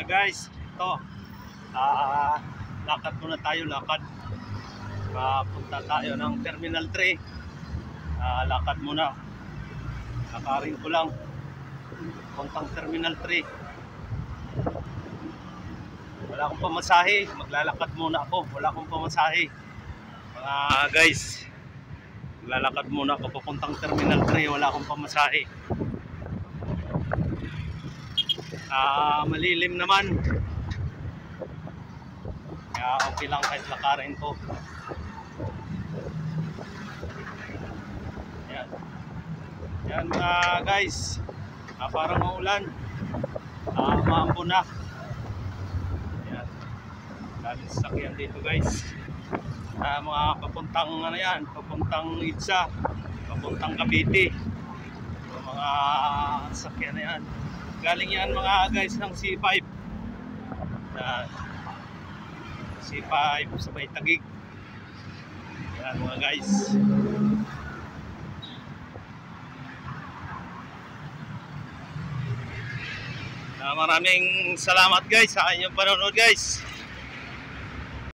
Guys, ito lakad muna tayo, lakad punta tayo ng Terminal 3. Lakad muna, lakarin ko lang puntang Terminal 3. Wala akong pamasahe, maglalakad muna ako, wala akong pamasahe mga guys. Maglalakad muna ako papuntang Terminal 3, wala akong pamasahe. Malilim naman, kaya okay lang kahit lakarin ko. Yan mga guys, parang maulan, maambo na. Yan, daming sasakyan dito guys. Mga papuntang ano yan, papuntang Itza, papuntang Cavite. Mga sasakyan na yan. Galing yan mga guys ng C5. C5 sa may Taguig. Yan mga guys. Maraming salamat guys sa inyong panonood guys.